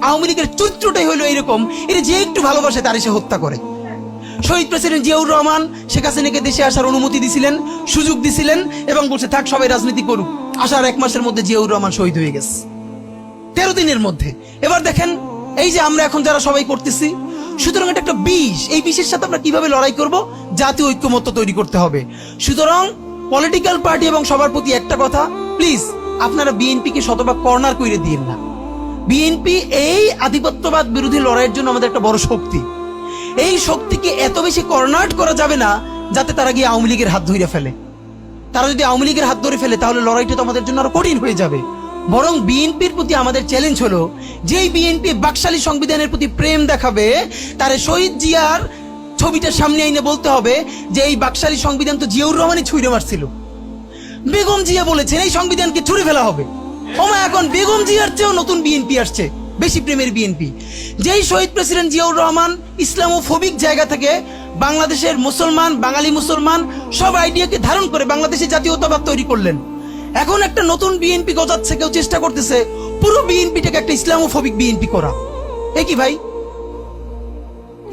আওয়ামী লীগের চরিত্রটাই হলো এরকম, এটা যে একটু ভালোবাসে তার সে হত্যা করে। শহীদ প্রেসিডেন্ট জিয়াউর রহমান শেখ হাসিনাকে দেশে আসার অনুমতি দিছিলেন, সুযোগ দিছিলেন এবং বলছে থাক সবাই রাজনীতি করুক। আসার 1 মাসের মধ্যে জিয়াউর রহমান শহীদ হয়ে গেছে, 13 দিনের মধ্যে। এবার দেখেন এই যে আমরা এখন যারা সবাই করতেছি, সুতরাং এটা একটা বিষ। এই বিষের সাথে আমরা কিভাবে লড়াই করব? জাতীয় ঐক্যমত্য তৈরি করতে হবে। সুতরাং পলিটিক্যাল পার্টি এবং সবার প্রতি একটা কথা, প্লিজ আপনারা বিএনপিকে শতভাগ কর্নার করে দিয়েন না। বিএনপি এই আধিপত্যবাদ বিরোধী লড়াইয়ের জন্য আমাদের একটা বড় শক্তি। এই শক্তিকে এত বেশি কর্নার করা যাবে না যাতে তারা গিয়ে আওয়ামী লীগের হাত ধরে ফেলে। তারা যদি আওয়ামী লীগের হাত ধরে ফেলে তাহলে লড়াইটা তো আমাদের জন্য আরো কঠিন হয়ে যাবে। বরং বিএনপির প্রতি আমাদের চ্যালেঞ্জ হলো, যেই বিএনপি বাকশালী সংবিধানের প্রতি প্রেম দেখাবে, তারে শহীদ জিয়ার ছবিটা সামনে আইনে বলতে হবে যে এই বাকশালী সংবিধান তো জিয়াউর রহমানই ছুঁড়ে মারছিল। বেগম জিয়া বলেছেন এই সংবিধানকে ছুঁড়ে ফেলা হবে। ওমা এখন বেগম জিয়ার চেয়েও নতুন বিএনপি আসছে, বেশি প্রেমের বিএনপি। যেই শহীদ প্রেসিডেন্ট জিয়াউর রহমান ইসলামোফোবিক জায়গা থেকে বাংলাদেশের মুসলমান, বাঙালি মুসলমান সব আইডিয়াকে ধারণ করে বাংলাদেশে জাতীয়তাবাদ তৈরি করলেন। এখন একটা নতুন বিএনপি গজাচ্ছে, কেউ চেষ্টা করতেছে পুরো বিএনপিটাকে একটা ইসলামোফোবিক বিএনপি করা। এ কি ভাই,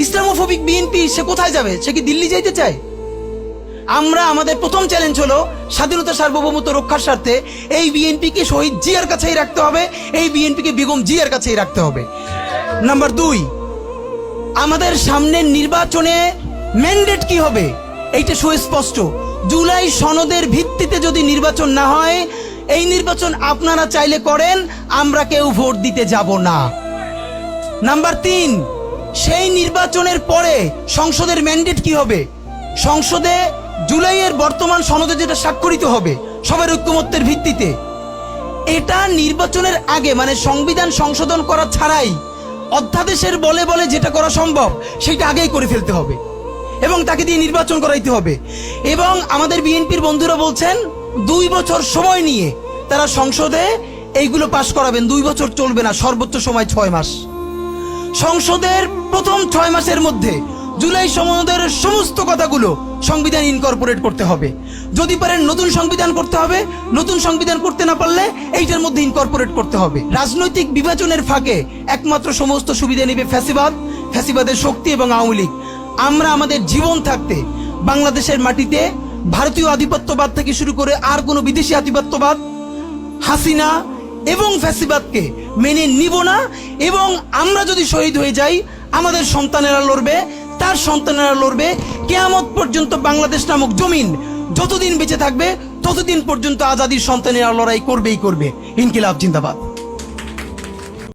ইসলামোফোবিক বিএনপি সে কোথায় যাবে? সে কি দিল্লি যাইতে চায়? আমরা আমাদের প্রথম চ্যালেঞ্জ হলো স্বাধীনতা সার্বভৌমত্ব রক্ষার স্বার্থে এই বিএনপিকে শহীদ জিয়ার কাছেই রাখতে হবে, এই বিএনপিকে বেগম জিয়ার কাছেই রাখতে হবে। নাম্বার 2, আমাদের সামনের নির্বাচনে ম্যান্ডেট কি হবে এইটা সুস্পষ্ট। জুলাই সনদের ভিত্তিতে যদি নির্বাচন না হয়, এই নির্বাচন আপনারা চাইলে করেন, আমরা কেউ ভোট দিতে যাব না। নাম্বার 3, সেই নির্বাচনের পরে সংসদের ম্যান্ডেট কি হবে? সংসদে জুলাইয়ের বর্তমান সনদে যেটা স্বাক্ষরিত হবে সবার ঐক্যমত্যের ভিত্তিতে, এটা নির্বাচনের আগে মানে সংবিধান সংশোধন করা ছাড়াই অধ্যাদেশের বলে বলে যেটা করা সম্ভব সেটা আগেই করে ফেলতে হবে এবং তাকে দিয়ে নির্বাচন করাইতে হবে। এবং আমাদের বিএনপির বন্ধুরা বলছেন 2 বছর সময় নিয়ে তারা সংসদে এইগুলো পাশ করাবেন। 2 বছর চলবে না, সর্বোচ্চ সময় 6 মাস। সংসদের প্রথম 6 মাসের মধ্যে জুলাই সনদের সমস্ত কথাগুলো সংবিধান ইনকর্পোরেট করতে হবে। যদি পারেন নতুন সংবিধান করতে হবে, নতুন সংবিধান করতে না পারলে এইটার মধ্যে ইনকর্পোরেট করতে হবে। রাজনৈতিক বিভাজনের ফাঁকে একমাত্র সমস্ত সুবিধা নেবে ফ্যাসিবাদ, ফ্যাসিবাদের শক্তি এবং আওয়ামী লীগ। আমরা আমাদের জীবন থাকতে বাংলাদেশের মাটিতে ভারতীয় আধিপত্যবাদ থেকে শুরু করে আর কোনো বিদেশি আধিপত্যবাদ, হাসিনা এবং ফ্যাসিবাদকে মেনে নিব না। এবং আমরা যদি শহীদ হয়ে যাই, আমাদের সন্তানেরা লড়বে, তার সন্তানেরা লড়বে। কিয়ামত পর্যন্ত বাংলাদেশ নামক জমিন যতদিন বেঁচে থাকবে ততদিন পর্যন্ত আজাদির সন্তানেরা লড়াই করবেই করবে। ইনকিলাব জিন্দাবাদ।